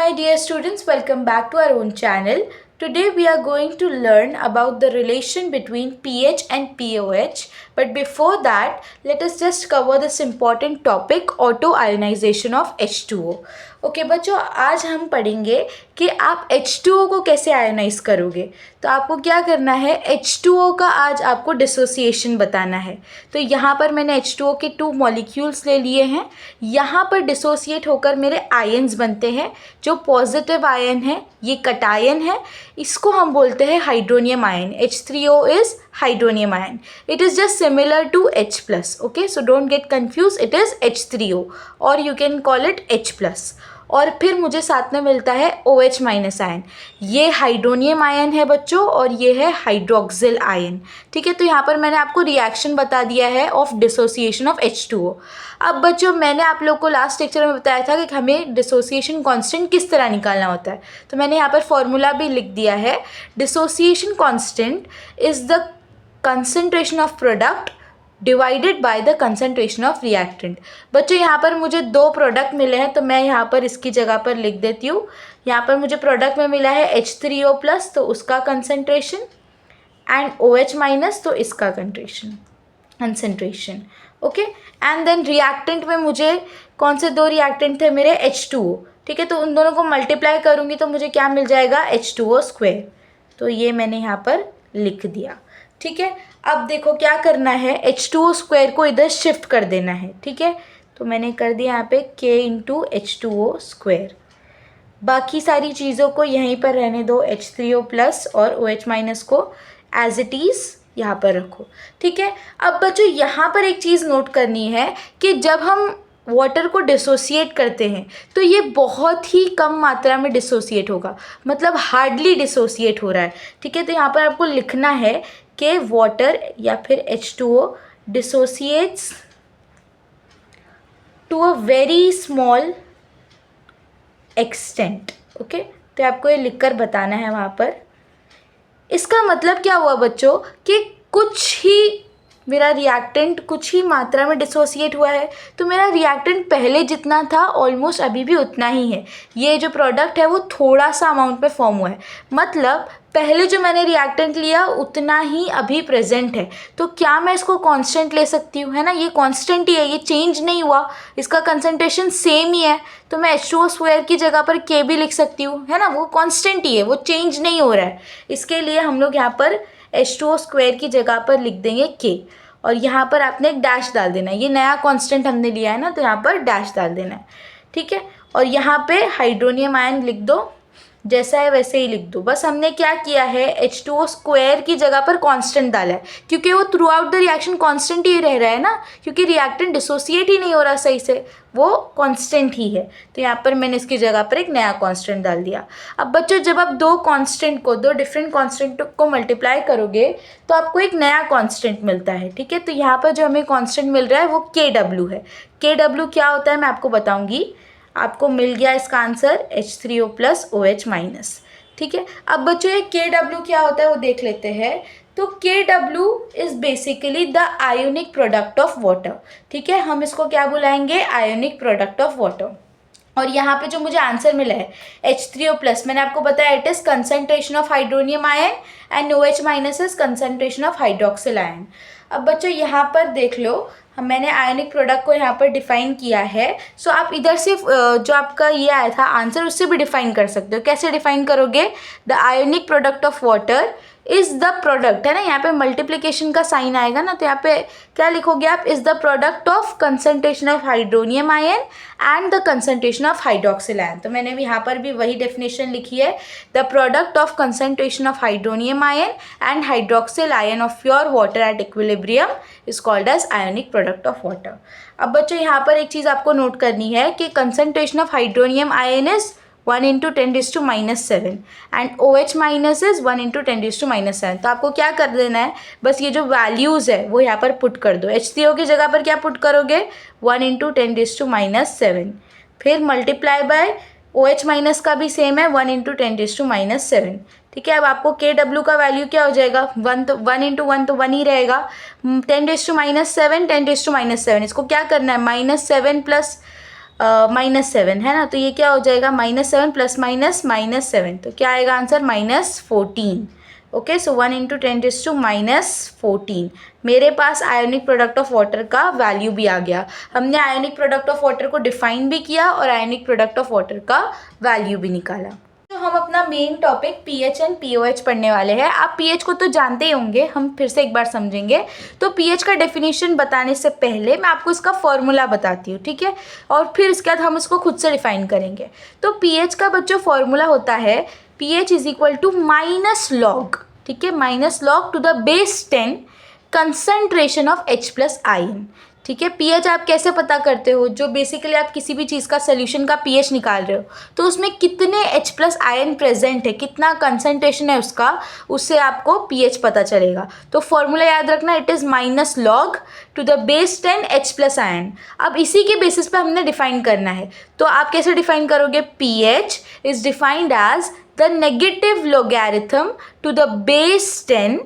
my dear students, welcome back to our own channel. Today we are going to learn about the relation between pH and POH. But before that, let us just cover this important topic, auto ionization of H2O. Okay बच्चों, आज हम पढ़ेंगे कि आप H2O को कैसे ionise करोगे. तो आपको क्या करना है, H2O का आज आपको डिसोसिएशन बताना है. तो यहाँ पर मैंने H2O के 2 मॉलिक्यूल्स ले लिए हैं. यहाँ पर डिसोसिएट होकर मेरे आयन्स बनते हैं. जो पॉजिटिव आयन है ये कटायन है, इसको हम बोलते हैं hydronium ion. H3O is hydronium ion. It is just similar to H plus. Okay, so don't get confuse, it is H3O और you can call it H plus. और फिर मुझे साथ में मिलता है OH माइनस आयन. ये हाइड्रोनियम आयन है बच्चों और ये है हाइड्रोक्सिल आयन. ठीक है, तो यहाँ पर मैंने आपको रिएक्शन बता दिया है ऑफ डिसोसिएशन ऑफ H2O. अब बच्चों, मैंने आप लोग को लास्ट लेक्चर में बताया था कि हमें डिसोसिएशन कांस्टेंट किस तरह निकालना होता है. तो मैंने यहाँ पर फॉर्मूला भी लिख दिया है. Dissociation constant is the concentration of product divided by the concentration of reactant. बच्चों, यहाँ पर मुझे 2 प्रोडक्ट मिले हैं तो मैं यहाँ पर इसकी जगह पर लिख देती हूँ. यहाँ पर मुझे प्रोडक्ट में मिला है H3O प्लस, तो उसका कंसंट्रेशन, एंड OH माइनस, तो इसका concentration. Okay, and then reactant में मुझे कौन से 2 रिएक्टेंट थे मेरे, H2O. ठीक है, तो उन दोनों को मल्टीप्लाई करूँगी तो मुझे क्या मिल जाएगा, H2O स्क्वायर. तो ये मैंने यहाँ पर लिख दिया. ठीक है, अब देखो क्या करना है, H2O स्क्वायर को इधर शिफ्ट कर देना है. ठीक है, तो मैंने कर दिया यहाँ पे K इंटू H2O स्क्वायर. बाकी सारी चीज़ों को यहीं पर रहने दो, H3O प्लस और OH माइनस को एज इट इज़ यहाँ पर रखो. ठीक है, अब बच्चों यहाँ पर एक चीज़ नोट करनी है कि जब हम वाटर को डिसोसिएट करते हैं तो ये बहुत ही कम मात्रा में डिसोसिएट होगा, मतलब हार्डली डिसोसिएट हो रहा है. ठीक है, तो यहाँ पर आपको लिखना है कि वाटर या फिर H2O dissociates to a very small extent. Okay, तो आपको ये लिखकर बताना है वहाँ पर. इसका मतलब क्या हुआ बच्चों कि कुछ ही मेरा रिएक्टेंट कुछ ही मात्रा में डिसोसिएट हुआ है, तो मेरा रिएक्टेंट पहले जितना था ऑलमोस्ट अभी भी उतना ही है. ये जो प्रोडक्ट है वो थोड़ा सा अमाउंट में फॉर्म हुआ है, मतलब पहले जो मैंने रिएक्टेंट लिया उतना ही अभी प्रेजेंट है. तो क्या मैं इसको कांस्टेंट ले सकती हूँ, है ना. ये कांस्टेंट ही है, ये चेंज नहीं हुआ, इसका कंसंट्रेशन सेम ही है. तो मैं H2O स्क्वायर की जगह पर K भी लिख सकती हूँ, है ना. वो कांस्टेंट ही है, वो चेंज नहीं हो रहा है. इसके लिए हम लोग यहाँ पर H2O स्क्वायर की जगह पर लिख देंगे K, और यहाँ पर आपने एक डैश डाल देना है. ये नया कांस्टेंट हमने लिया है ना, तो यहाँ पर डैश डाल देना है. ठीक है, और यहाँ पे हाइड्रोनियम आयन लिख दो, जैसा है वैसे ही लिख दो. बस हमने क्या किया है, H2O स्क्वायर की जगह पर कांस्टेंट डाला है, क्योंकि वो throughout the reaction constant ही रह रहा है ना, क्योंकि रिएक्टेंट डिसोसिएट ही नहीं हो रहा सही से, वो कांस्टेंट ही है. तो यहाँ पर मैंने इसकी जगह पर एक नया कांस्टेंट डाल दिया. अब बच्चों, जब आप 2 डिफरेंट कांस्टेंट को मल्टीप्लाई करोगे तो आपको एक नया कांस्टेंट मिलता है. ठीक है, तो यहाँ पर जो हमें कांस्टेंट मिल रहा है वो KW है. KW क्या होता है मैं आपको बताऊँगी. आपको मिल गया इसका answer H3O plus OH minus. ठीक है, अब बच्चों ये KW क्या होता है वो देख लेते हैं. तो KW is basically the ionic product of water. ठीक है, हम इसको क्या बुलाएंगे, आयोनिक प्रोडक्ट ऑफ वाटर. और यहाँ पे जो मुझे आंसर मिला है H3O प्लस, मैंने आपको बताया it is concentration of hydronium ion and OH minus is concentration of hydroxyl ion. अब बच्चों यहाँ पर देख लो, मैंने आयोनिक प्रोडक्ट को यहाँ पर डिफ़ाइन किया है. सो आप इधर से जो आपका ये आया था आंसर उससे भी डिफ़ाइन कर सकते हो. कैसे डिफ़ाइन करोगे, the ionic product of water is the product, है ना. यहाँ पे मल्टीप्लिकेशन का साइन आएगा ना, तो यहाँ पे क्या लिखोगे आप, is the product of concentration of hydronium ion and the concentration of hydroxyl ion. तो मैंने भी यहाँ पर भी वही डेफिनेशन लिखी है, the product of concentration of hydronium ion and hydroxyl ion of pure water at equilibrium is called as ionic product of water. अब बच्चों यहाँ पर एक चीज़ आपको नोट करनी है कि concentration of hydronium ion is 1 into 10⁻⁷ and OH minus is 1 into 10⁻⁷. तो आपको क्या कर देना है, बस ये जो वैल्यूज़ है वो यहाँ पर पुट कर दो. H3O की जगह पर क्या पुट करोगे, 1 इंटू 10⁻⁷, फिर मल्टीप्लाई बाय OH माइनस का भी सेम है 1 इंटू 10⁻⁷. ठीक है, अब आपको KW का वैल्यू क्या हो जाएगा, 1 तो 1 इंटू 1 तो 1 ही रहेगा. 10⁻⁷, 10⁻⁷, इसको क्या करना है, -7 प्लस -7 है ना, तो ये क्या हो जाएगा -7 प्लस माइनस -7, तो क्या आएगा आंसर -14। ओके, सो 1 × 10⁻14 मेरे पास आयोनिक प्रोडक्ट ऑफ वाटर का वैल्यू भी आ गया। हमने आयोनिक प्रोडक्ट ऑफ वाटर को डिफाइन भी किया और आयोनिक प्रोडक्ट ऑफ वाटर का वैल्यू भी निकाला। तो हम अपना main topic pH and pOH पढ़ने वाले हैं। आप पीएच को तो जानते ही होंगे, हम फिर से एक बार समझेंगे। तो पीएच का डेफिनेशन बताने से पहले मैं आपको इसका फॉर्मूला बताती हूँ, ठीक है, और फिर इसके बाद हम इसको खुद से डिफाइन करेंगे। तो पीएच का बच्चों फॉर्मूला होता है pH is equal to -log, ठीक है, -log to the base 10 concentration of H plus ion, ठीक है। पीएच आप कैसे पता करते हो, जो बेसिकली आप किसी भी चीज़ का सोल्यूशन का पीएच निकाल रहे हो तो उसमें कितने H प्लस आयन प्रेजेंट है, कितना कंसंट्रेशन है उसका, उससे आपको पीएच पता चलेगा। तो फॉर्मूला याद रखना, it is -log to the base 10 H plus ion. अब इसी के बेसिस पे हमने डिफाइन करना है, तो आप कैसे डिफाइन करोगे, pH is defined as the negative logarithm to the base 10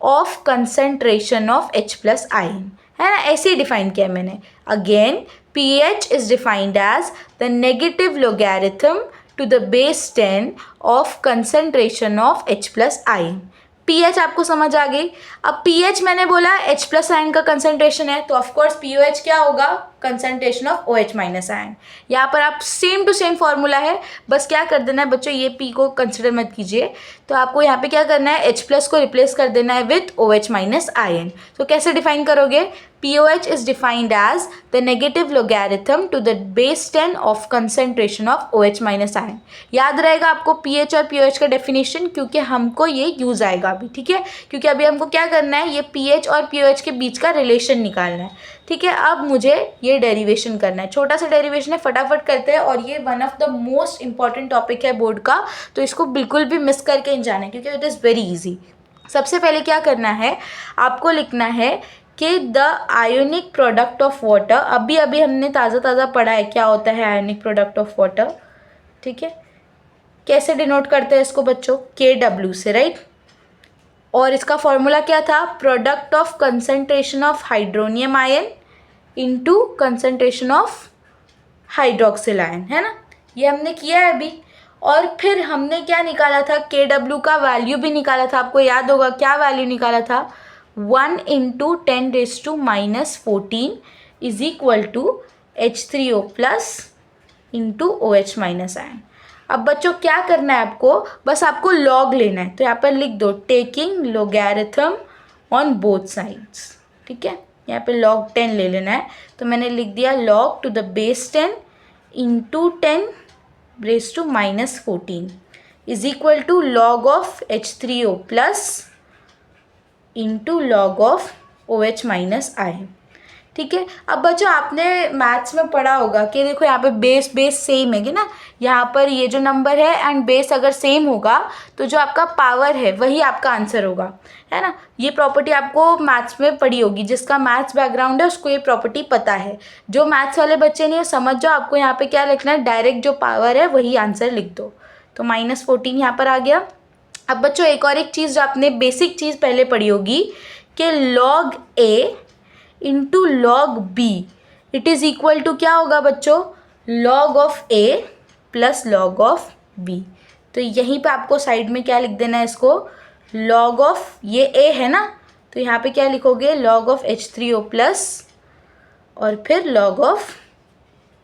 of concentration of H plus ion, है ना, ऐसे ही डिफाइन किया मैंने। Again pH is defined as the negative logarithm to the base 10 of concentration of H plus ion. pH आपको समझ आ गई। अब pH मैंने बोला H प्लस आयन का कंसंट्रेशन है, तो ऑफकोर्स pOH क्या होगा, concentration of OH minus ion. यहाँ पर आप सेम टू सेम फॉर्मूला है, बस क्या कर देना है बच्चों, ये P को कंसिडर मत कीजिए, तो आपको यहाँ पे क्या करना है, H प्लस को रिप्लेस कर देना है विथ OH माइनस आयन। तो कैसे डिफाइन करोगे, pOH is defined as the negative logarithm to the base 10 of concentration of OH minus ion। याद रहेगा आपको pH और pOH का डेफिनेशन, क्योंकि हमको ये यूज आएगा अभी, ठीक है, क्योंकि अभी हमको क्या करना है, ये pH और pOH के बीच का रिलेशन निकालना है, ठीक है। अब मुझे ये डेरिवेशन करना है, छोटा सा डेरिवेशन है, फटाफट करते हैं, और ये one of the most important topic है बोर्ड का, तो इसको बिल्कुल भी मिस करके नहीं जाना है, क्योंकि इट इज़ वेरी ईजी। सबसे पहले क्या करना है, आपको लिखना है कि the ionic product of water, अभी अभी हमने ताज़ा पढ़ा है क्या होता है आयोनिक प्रोडक्ट ऑफ वाटर, ठीक है। कैसे डिनोट करते हैं इसको बच्चों, KW से, राइट। और इसका फॉर्मूला क्या था, product of concentration of hydronium ion into concentration of hydroxyl ion, है ना, ये हमने किया है अभी। और फिर हमने क्या निकाला था, KW का वैल्यू भी निकाला था, आपको याद होगा क्या वैल्यू निकाला था, 1 × 10⁻14 is equal to H3O plus into OH minus ion. अब बच्चों क्या करना है आपको, बस आपको लॉग लेना है, तो यहाँ पर लिख दो taking logarithm on both sides, ठीक है, यहाँ पे log 10 ले लेना है, तो मैंने लिख दिया log to the base 10 into 10⁻14 is equal to log of H3O plus into log of OH minus ion, ठीक है। अब बच्चों आपने मैथ्स में पढ़ा होगा कि देखो यहाँ पे बेस सेम है कि ना, यहाँ पर ये जो नंबर है एंड बेस अगर सेम होगा तो जो आपका पावर है वही आपका आंसर होगा, है ना। ये प्रॉपर्टी आपको मैथ्स में पढ़ी होगी, जिसका मैथ्स बैकग्राउंड है उसको ये प्रॉपर्टी पता है। जो मैथ्स वाले बच्चे नहीं समझ जाओ, आपको यहाँ पे क्या लिखना है, डायरेक्ट जो पावर है वही आंसर लिख दो, तो -14 यहाँ पर आ गया। अब बच्चों एक और एक चीज़ जो आपने बेसिक चीज़ पहले पढ़ी होगी कि log A into log B it is equal to क्या होगा बच्चों, log of A plus log of B। तो यहीं पे आपको साइड में क्या लिख देना है, इसको log ऑफ, ये A है ना, तो यहाँ पे क्या लिखोगे, log ऑफ H3O प्लस और फिर log ऑफ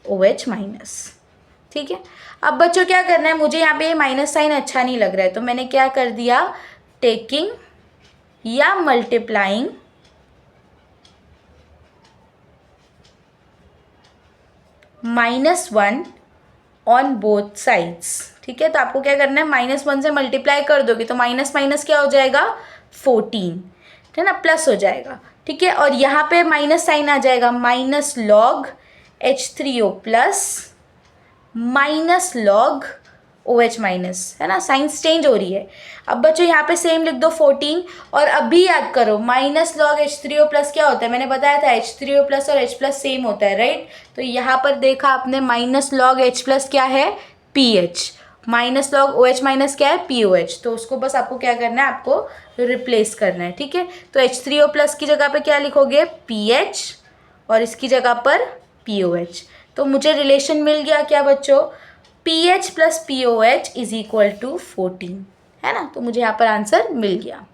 OH माइनस, ठीक है। अब बच्चों क्या करना है, मुझे यहाँ पे ये माइनस साइन अच्छा नहीं लग रहा है, तो मैंने क्या कर दिया, टेकिंग या मल्टीप्लाइंग -1 ऑन बोथ साइड्स, ठीक है। तो आपको क्या करना है, -1 से मल्टीप्लाई कर दोगे तो माइनस माइनस क्या हो जाएगा, 14, है ना, प्लस हो जाएगा, ठीक है। और यहाँ पे माइनस साइन आ जाएगा, -log H3O plus -log OH minus, है ना, साइंस चेंज हो रही है। अब बच्चों यहाँ पे सेम लिख दो 14, और अभी याद करो -log H3O प्लस क्या होता है, मैंने बताया था H3O प्लस और H प्लस सेम होता है, राइट। तो यहाँ पर देखा आपने -log H प्लस क्या है, pH, -log OH माइनस क्या है, pOH। तो उसको बस आपको क्या करना है, आपको रिप्लेस करना है, ठीक है। तो H3O प्लस की जगह पे क्या लिखोगे, pH, और इसकी जगह पर pOH। तो मुझे रिलेशन मिल गया क्या बच्चों, pH plus POH is equal to 14, है ना। तो मुझे यहाँ पर आंसर मिल गया।